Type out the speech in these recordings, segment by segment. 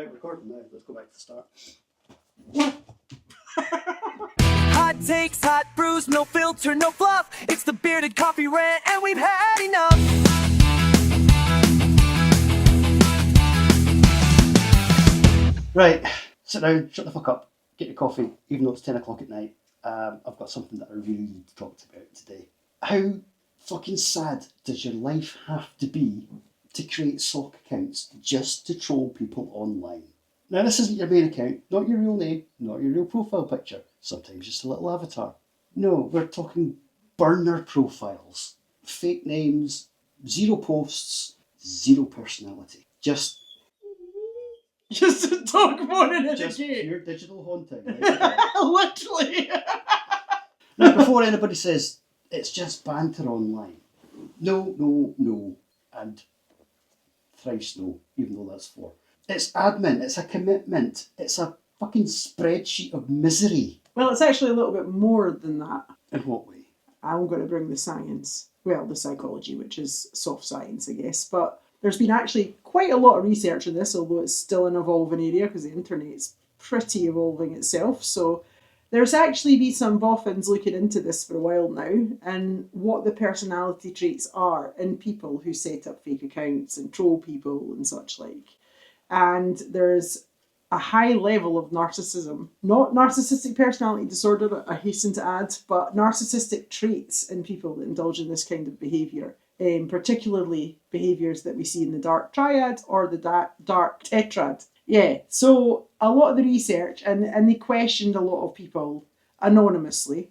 Right, we're recording now. Let's go back to the start. Hot takes, hot brews, no filter, no fluff. It's the Bearded Coffee Rant, and we've had enough. Right, sit down, shut the fuck up, get your coffee, even though it's 10 o'clock at night. I've got something that I really need to talk about today. How fucking sad does your life have to be to create stalk accounts just to troll people online? Now, this isn't your main account, not your real name, not your real profile picture, sometimes just a little avatar. No, we're talking burner profiles, fake names, zero posts, zero personality. Just a dog moaning at just the gate. pure digital haunting. Right? Literally. Now, before anybody says it's just banter online, no, and thrice no, even though that's four. It's admin, it's a commitment, it's a fucking spreadsheet of misery. Well, it's actually a little bit more than that. In what way? I'm going to bring the science, well, the psychology, which is soft science, I guess. But there's been actually quite a lot of research on this, although it's still an evolving area because the internet's pretty evolving itself. So there's actually been some boffins looking into this for a while now and what the personality traits are in people who set up fake accounts and troll people and such like. And there's a high level of narcissism, not narcissistic personality disorder, I hasten to add, but narcissistic traits in people that indulge in this kind of behaviour, particularly behaviours that we see in the dark triad or the dark tetrad. Yeah, so a lot of the research, and they questioned a lot of people anonymously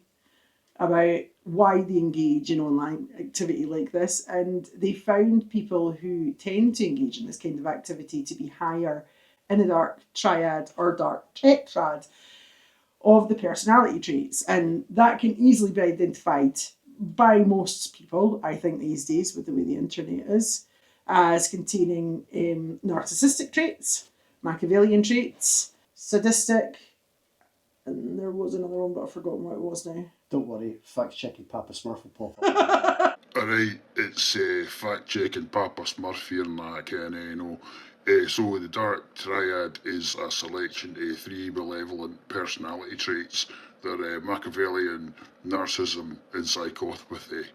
about why they engage in online activity like this, and they found people who tend to engage in this kind of activity to be higher in the dark triad or dark tetrad of the personality traits, and that can easily be identified by most people, I think, these days with the way the internet is, as containing narcissistic traits, Machiavellian traits, sadistic, and there was another one, but I've forgotten what it was now. Don't worry, fact-checking Papa Smurf will pop up. Alright, it's fact-checking Papa Smurf here and that, so the Dark Triad is a selection of three malevolent personality traits. They're Machiavellian, narcissism, and psychopathy.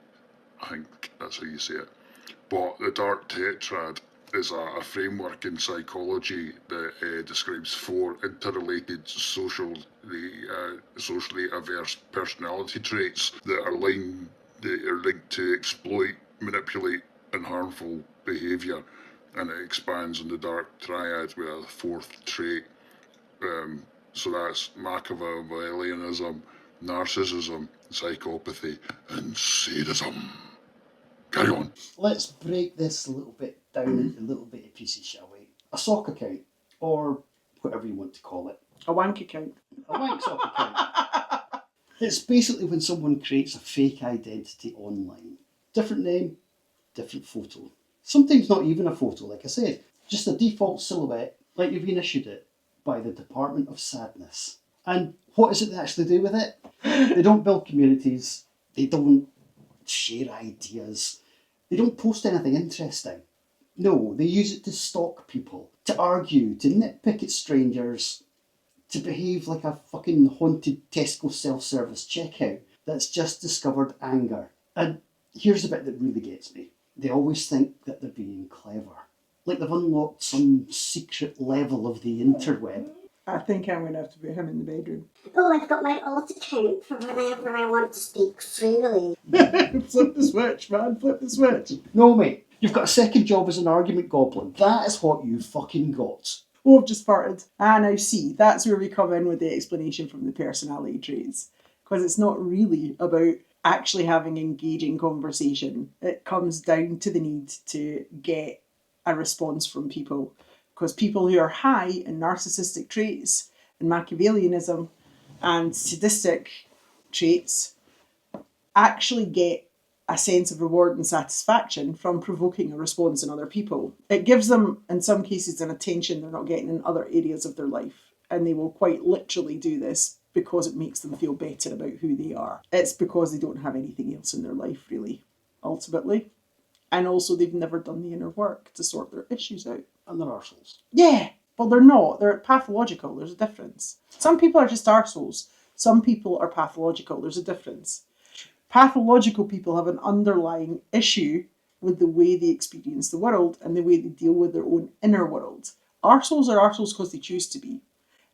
I think that's how you say it. But the Dark Tetrad is a framework in psychology that describes four interrelated socially averse personality traits that are linked to exploit, manipulate, and harmful behaviour. And it expands on the Dark Triad with a fourth trait. So that's Machiavellianism, narcissism, psychopathy, and sadism. Carry on. Let's break this a little bit down into little bitty pieces, shall we? A sock account, or whatever you want to call it. A wank account. A wank sock account. It's basically when someone creates a fake identity online. Different name, different photo. Sometimes not even a photo, like I said. Just a default silhouette, like you've been issued it by the Department of Sadness. And what is it they actually do with it? They don't build communities. They don't share ideas. They don't post anything interesting. No, they use it to stalk people, to argue, to nitpick at strangers, to behave like a fucking haunted Tesco self-service checkout that's just discovered anger. And here's the bit that really gets me. They always think that they're being clever. Like they've unlocked some secret level of the interweb. I think I'm going to have to put him in the bedroom. Oh, I've got my alt account for whenever I want to speak freely. Flip the switch, man, flip the switch. No, mate, you've got a second job as an argument goblin. That is what you fucking got. Oh, I've just farted. Now see, that's where we come in with the explanation from the personality traits. Because it's not really about actually having engaging conversation. It comes down to the need to get a response from people. Because people who are high in narcissistic traits and Machiavellianism and sadistic traits actually get a sense of reward and satisfaction from provoking a response in other people. It gives them, in some cases, an attention they're not getting in other areas of their life. And they will quite literally do this because it makes them feel better about who they are. It's because they don't have anything else in their life, really, ultimately. And also they've never done the inner work to sort their issues out. And they're arseholes. Yeah, But they're not. They're pathological. There's a difference. Some people are just arseholes. Some people are pathological. There's a difference. Pathological people have an underlying issue with the way they experience the world and the way they deal with their own inner world. Arseholes are arseholes because they choose to be.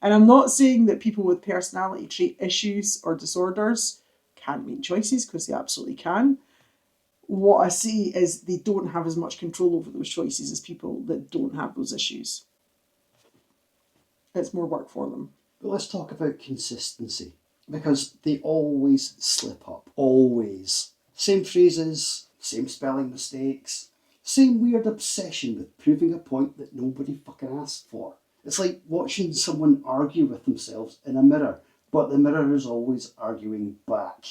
And I'm not saying that people with personality trait issues or disorders can't make choices, because they absolutely can. What I see is they don't have as much control over those choices as people that don't have those issues. It's more work for them. But let's talk about consistency, because they always slip up. Always. Same phrases, same spelling mistakes, same weird obsession with proving a point that nobody fucking asked for. It's like watching someone argue with themselves in a mirror, but the mirror is always arguing back.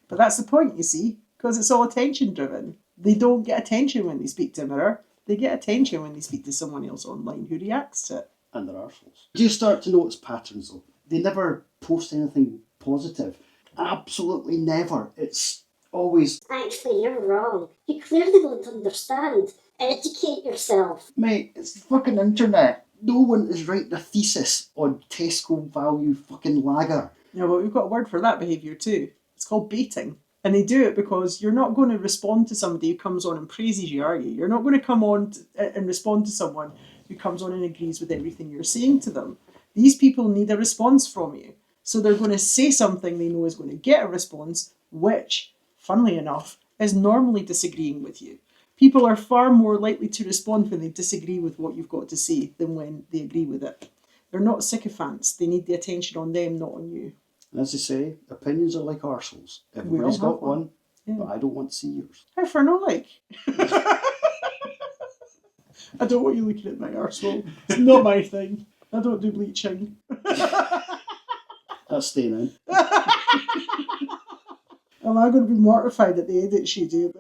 But that's the point, you see, because it's all attention driven. They don't get attention when they speak to a mirror. They get attention when they speak to someone else online who reacts to it. And they're arseholes. Do you start to notice patterns though? They never post anything positive. Absolutely never. It's always, Actually, you're wrong. You clearly don't understand. Educate yourself. mate, it's the fucking internet. No one is writing a thesis on Tesco value fucking lager. Yeah, but we've got a word for that behaviour too. It's called baiting. And they do it because you're not going to respond to somebody who comes on and praises you, are you? You're not going to come on and respond to someone who comes on and agrees with everything you're saying to them. These people need a response from you. So they're going to say something they know is going to get a response, which, funnily enough, is normally disagreeing with you. People are far more likely to respond when they disagree with what you've got to say than when they agree with it. They're not sycophants. They need the attention on them, not on you. And as they say, opinions are like arseholes. Everybody's all got have one. one, Yeah. but I don't want to see yours. How far no like? I don't want you looking at my arsehole. It's not my thing. I don't do bleaching. That's staying in. Am I going to be mortified at the edits you do?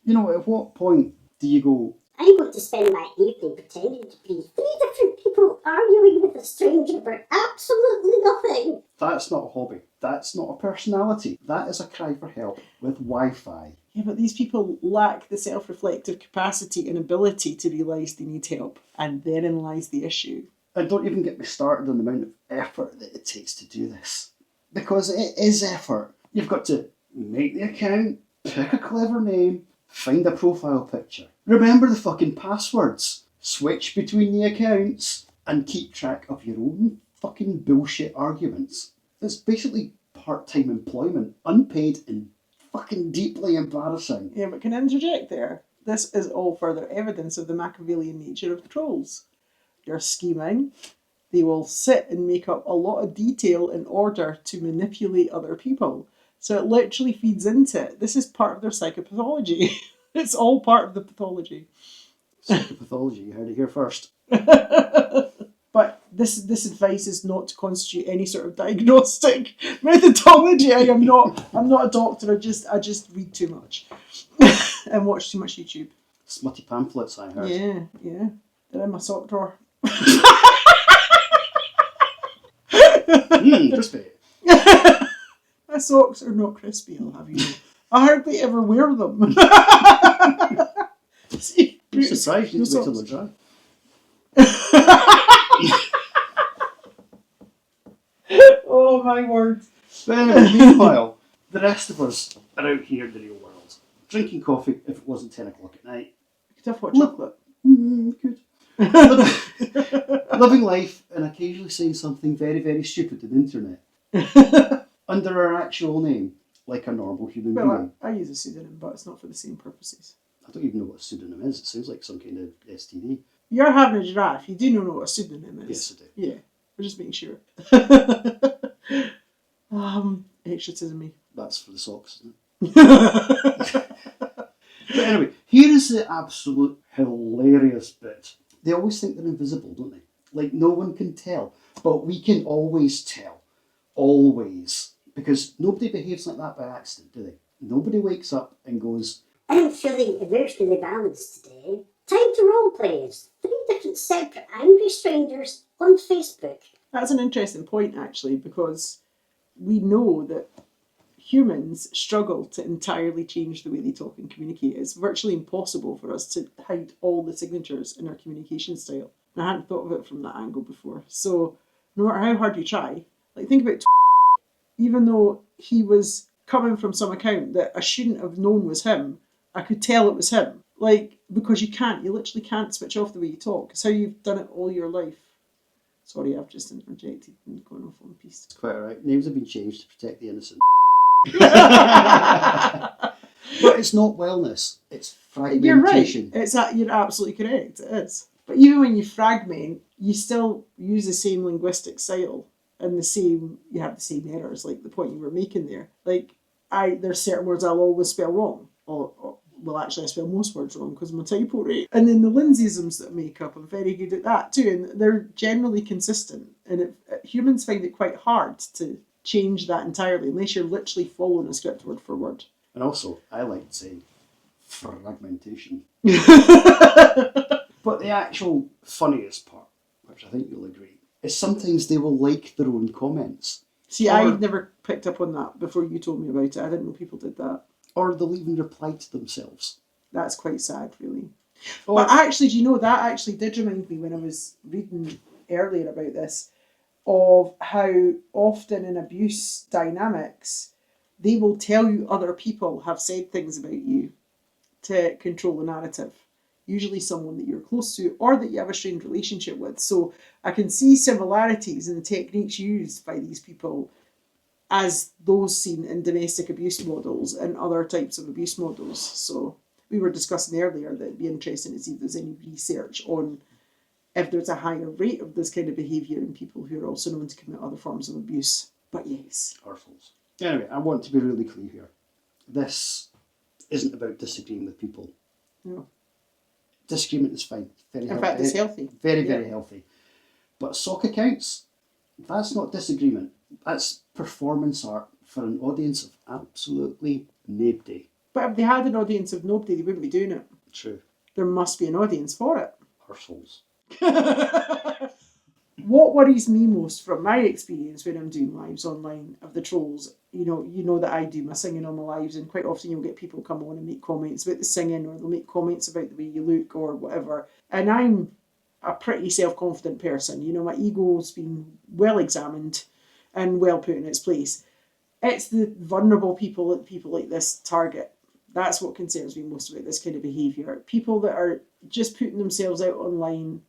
You know, at what point do you go, I'm going to spend my evening pretending to be 3 different people arguing with a stranger about absolutely nothing. that's not a hobby, that's not a personality, that is a cry for help with Wi-Fi. Yeah, but these people lack the self-reflective capacity and ability to realise they need help, and therein lies the issue. And don't even get me started on the amount of effort that it takes to do this. Because it is effort. You've got to make the account, pick a clever name, find a profile picture, remember the fucking passwords, switch between the accounts, and keep track of your own fucking bullshit arguments. It's basically part-time employment, unpaid and fucking deeply embarrassing. Yeah, but can I interject there? This is all further evidence of the Machiavellian nature of the trolls. They're scheming. They will sit and make up a lot of detail in order to manipulate other people. So it literally feeds into it. This is part of their psychopathology. It's all part of the pathology. Psychopathology, you heard it here first. But this advice is not to constitute any sort of diagnostic methodology. I'm not a doctor. I just read too much and watch too much YouTube. Smutty pamphlets, I heard. Yeah. They're in my sock drawer. Crispy. My socks are not crispy, I'll have you know. I hardly ever wear them. See, I'm surprised you no didn't wait till socks. they're dry. Oh my word. But anyway, meanwhile, the rest of us are out here in the real world, drinking coffee if it wasn't 10 o'clock at night. Could have hot chocolate. Good. Living life and occasionally saying something very, very stupid on the internet. Under our actual name, like a normal human Well, being. I use a pseudonym, but it's not for the same purposes. I don't even know what a pseudonym is. It sounds like some kind of STD. You're having a giraffe. You do know what a pseudonym is. Yes, I do. Yeah, we're just making sure. Extra to me. That's for the socks, isn't it? But anyway, here is the absolute hilarious bit. They always think they're invisible, don't they? Like no one can tell. But we can always tell. Always. Because nobody behaves like that by accident, do they? Nobody wakes up and goes, I'm feeling emotionally balanced today. Time to roleplay as 3 different separate angry strangers on Facebook. That's an interesting point, actually, because we know that humans struggle to entirely change the way they talk and communicate. It's virtually impossible for us to hide all the signatures in our communication style. And I hadn't thought of it from that angle before. So no matter how hard you try, like think about even though he was coming from some account that I shouldn't have known was him, I could tell it was him. Like, because you literally can't switch off the way you talk. It's how you've done it all your life. Sorry, I've just interjected and gone off on piece. It's quite alright. Names have been changed to protect the innocent. But it's not wellness, it's fragmentation. You're right. You're absolutely correct. It is. But even when you fragment, you still use the same linguistic style and you have the same errors, like the point you were making there. Like, there's certain words I'll always spell wrong. Well, actually, I spell most words wrong because of my typo rate. And then the Lyndsayisms that I make up, I'm very good at that too. And they're generally consistent. And humans find it quite hard to change that entirely unless you're literally following a script word for word. And also, I like to say fragmentation. But the actual funniest part, which I think you'll agree, is sometimes they will like their own comments. See, I'd never picked up on that before you told me about it. I didn't know people did that. Or they'll even reply to themselves. That's quite sad, really. But actually, do you know, that actually did remind me when I was reading earlier about this, of how often in abuse dynamics, they will tell you other people have said things about you to control the narrative. Usually someone that you're close to or that you have a strained relationship with. So I can see similarities in the techniques used by these people as those seen in domestic abuse models and other types of abuse models. So we were discussing earlier that it'd be interesting to see if there's any research on if there's a higher rate of this kind of behaviour in people who are also known to commit other forms of abuse. But yes. Arseholes. Anyway, I want to be really clear here. This isn't about disagreeing with people. No. Disagreement is fine. Very in fact, it's healthy. Very, very healthy. But sock accounts, that's not disagreement. That's performance art for an audience of absolutely nobody. But if they had an audience of nobody, they wouldn't be doing it. True. There must be an audience for it. Arseholes. What worries me most from my experience when I'm doing lives online of the trolls, you know that I do my singing on my lives, and quite often you'll get people come on and make comments about the singing, or they'll make comments about the way you look or whatever. And I'm a pretty self-confident person. You know, my ego's been well examined and well put in its place. It's the vulnerable people like this target. That's what concerns me most about this kind of behaviour. People that are just putting themselves out online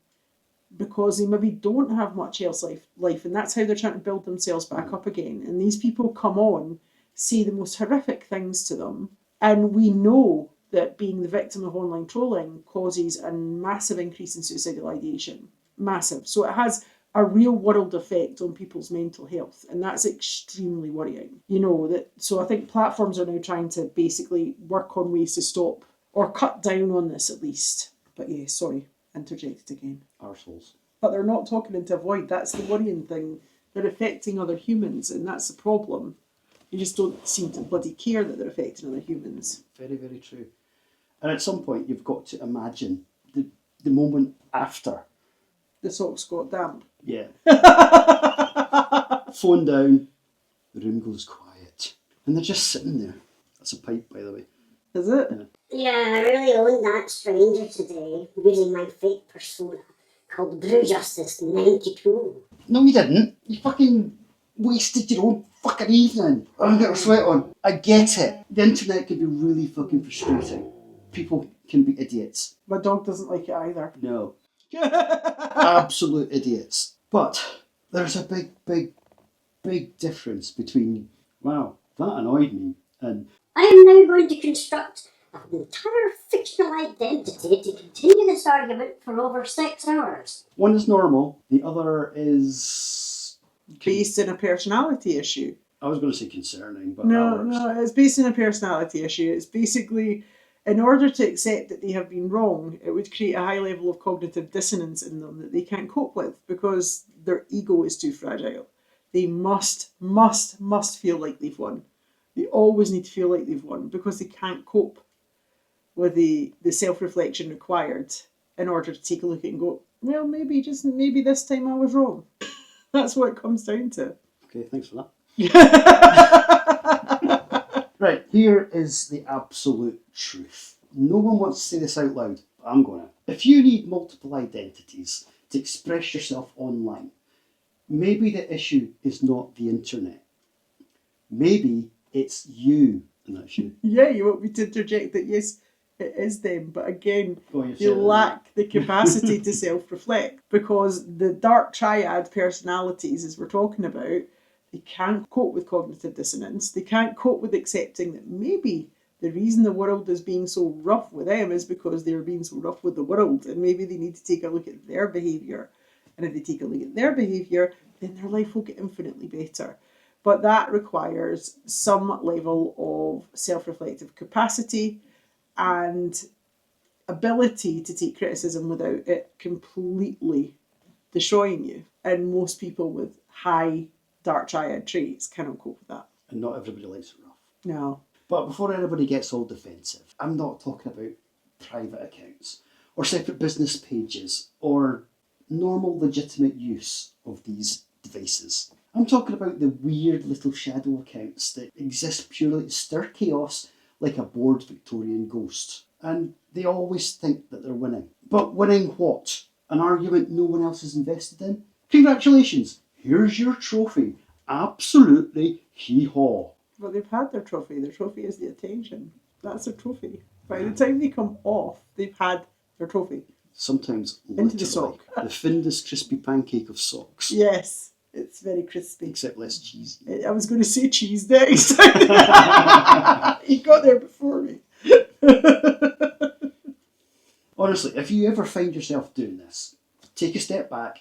because they maybe don't have much else life, and that's how they're trying to build themselves back up again. And these people come on, say the most horrific things to them, and we know that being the victim of online trolling causes a massive increase in suicidal ideation. Massive. So it has a real world effect on people's mental health, and that's extremely worrying. So I think platforms are now trying to basically work on ways to stop or cut down on this at least. But yeah, sorry, interjected again. Arseholes. But they're not talking into a void. That's the worrying thing. They're affecting other humans, and that's the problem. You just don't seem to bloody care that they're affecting other humans. Very, very true. And at some point, you've got to imagine the moment after. The socks got damp. Yeah. Phone down, the room goes quiet. And they're just sitting there. That's a pipe, by the way. Is it? Yeah, I really owned that stranger today, using my fake persona called Brew Justice 92. No, you didn't. You fucking wasted your own fucking evening. I'm getting sweat on. I get it. The internet can be really fucking frustrating. People can be idiots. My dog doesn't like it either. No. Absolute idiots. But there's a big difference between, wow, that annoyed me, and I am now going to construct an entire fictional identity to continue this argument for over 6 hours. one is normal, the other is Based in a personality issue. I was going to say concerning, but No, that works. no, it's based in a personality issue. It's basically, in order to accept that they have been wrong, it would create a high level of cognitive dissonance in them that they can't cope with because their ego is too fragile. They must feel like they've won. They always need to feel like they've won because they can't cope with the self-reflection required in order to take a look at it and go, well, maybe this time I was wrong. That's what it comes down to. Okay, thanks for that. Right, here is the absolute truth. No one wants to say this out loud, but I'm gonna. If you need multiple identities to express yourself online, maybe the issue is not the internet. Maybe it's you, and that's you. Yeah, you want me to interject that yes, it is them, but again, You've they said it, lack the capacity to self-reflect because the dark triad personalities, as we're talking about, they can't cope with cognitive dissonance. They can't cope with accepting that maybe the reason the world is being so rough with them is because they're being so rough with the world, and maybe they need to take a look at their behaviour. And if they take a look at their behaviour, then their life will get infinitely better. But that requires some level of self-reflective capacity and ability to take criticism without it completely destroying you. And most people with high dark triad traits cannot cope with that. and not everybody likes it rough. No. But before anybody gets all defensive, I'm not talking about private accounts or separate business pages or normal legitimate use of these devices. I'm talking about the weird little shadow accounts that exist purely to stir chaos like a bored Victorian ghost. And they always think that they're winning. But winning what? An argument no one else is invested in? Congratulations, here's your trophy. Absolutely hee-haw. But they've had their trophy. Their trophy is the attention. That's their trophy. By the time they come off, they've had their trophy. Sometimes Into the literally. sock. The Findus crispy pancake of socks. Yes, it's very crispy. Except less cheesy. I was going to say cheese next. He got there before me. Honestly, if you ever find yourself doing this, take a step back,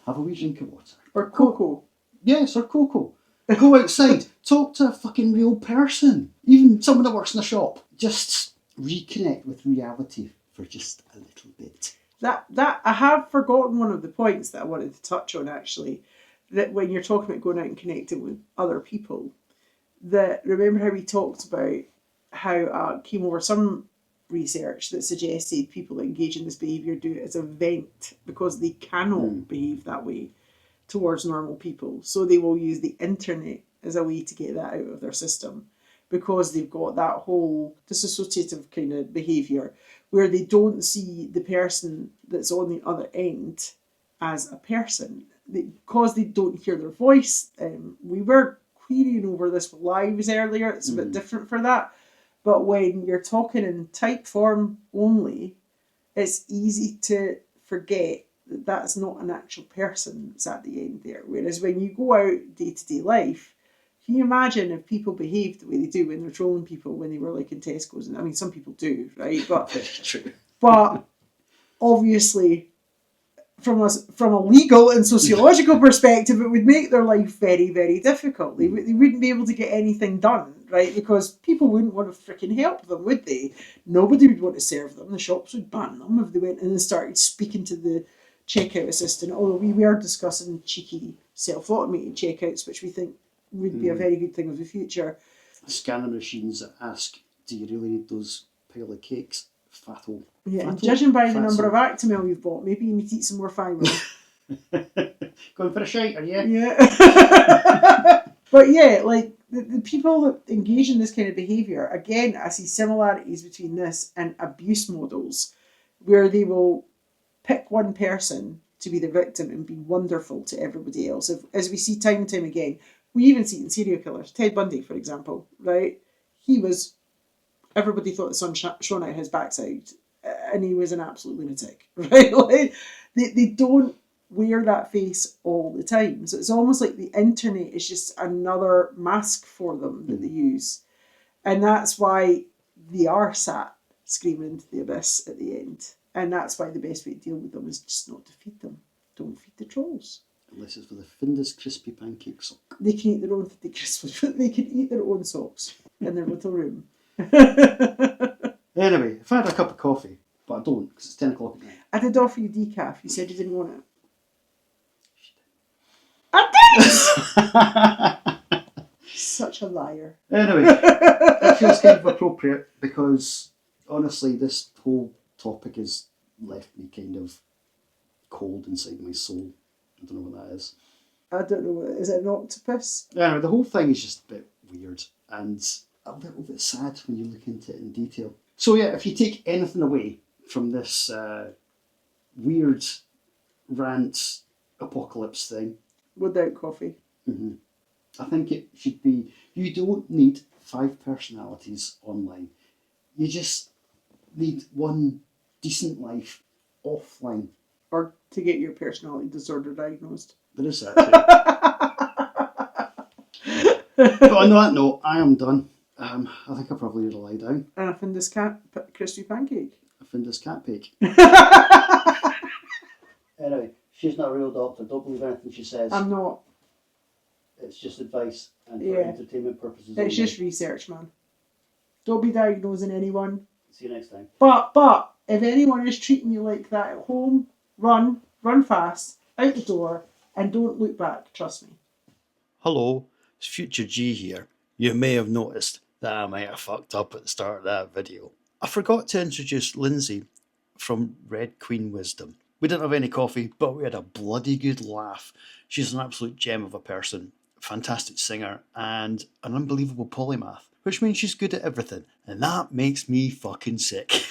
have a wee drink of water. Or cocoa. Yes, or cocoa. Go outside, talk to a fucking real person. Even someone that works in a shop. Just reconnect with reality for just a little bit. That I have forgotten one of the points that I wanted to touch on actually. That when you're talking about going out and connecting with other people, that remember how we talked about how came over some research that suggested people that engage in this behaviour do it as a vent because they cannot behave that way towards normal people. So they will use the internet as a way to get that out of their system because they've got that whole dissociative kind of behaviour where they don't see the person that's on the other end as a person. Because they don't hear their voice. We were querying over this with lives earlier. It's a bit different for that. But when you're talking in type form only, it's easy to forget that that's not an actual person that's at the end there. Whereas when you go out day-to-day life, can you imagine if people behaved the way they do when they're trolling people when they were like in Tesco's? And I mean, some people do, right? But Very true. But obviously, from a legal and sociological perspective, it would make their life very, very difficult. They wouldn't be able to get anything done, right? Because people wouldn't want to freaking help them, would they? Nobody would want to serve them. The shops would ban them if they went in and started speaking to the checkout assistant. Although we were discussing cheeky self-automated checkouts, which we think would be a very good thing of the future. Scanner machines that ask, do you really need those pile of cakes? Fatal. Yeah, and Fatal? judging by the Fatso. number of Actimel you've bought, maybe you need to eat some more fibre. Going for a shite, are you? Yeah. But yeah, like the people that engage in this kind of behaviour, again, I see similarities between this and abuse models where they will pick one person to be the victim and be wonderful to everybody else. As we see time and time again, we even see it in serial killers. Ted Bundy, for example, right? Everybody thought the sun shone out his backside and he was an absolute lunatic, right? Like, they don't wear that face all the time. So it's almost like the internet is just another mask for them that they use. And that's why they are sat screaming into the abyss at the end. And that's why the best way to deal with them is just not to feed them. Don't feed the trolls. Unless it's for the Findus crispy pancake sock. They can eat their own they can eat their own socks in their little room. Anyway, if I had a cup of coffee, but I don't because it's 10 o'clock at night. I did offer you decaf. You said you didn't want it. I did! Such a liar. Anyway, it feels kind of appropriate because honestly, this whole topic has left me kind of cold inside my soul. I don't know what that is. I don't know. Is it an octopus? Anyway, the whole thing is just a bit weird, and a little bit sad when you look into it in detail. So yeah, if you take anything away from this weird rant apocalypse thing, Without coffee. I think it should be, you don't need 5 personalities online. You just need one decent life offline. Or to get your personality disorder diagnosed. There is that too. But on that note, I am done. I think I probably need to lie down. And I found this crispy pancake. I found this cat pig. Anyway, she's not a real doctor. Don't believe anything she says. I'm not. It's just advice and for Yeah. entertainment purposes. It's only. just research, man. Don't be diagnosing anyone. See you next time. But if anyone is treating you like that at home, run fast, out the door, and don't look back, trust me. Hello, it's Future G here. You may have noticed that I might have fucked up at the start of that video. I forgot to introduce Lyndsay from Red Queen Wisdom. We didn't have any coffee, but we had a bloody good laugh. She's an absolute gem of a person, fantastic singer, and an unbelievable polymath, which means she's good at everything, and that makes me fucking sick.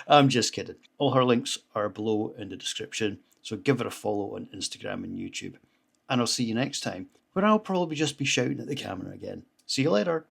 I'm just kidding. All her links are below in the description, so give her a follow on Instagram and YouTube. And I'll see you next time, where I'll probably just be shouting at the camera again. See you later.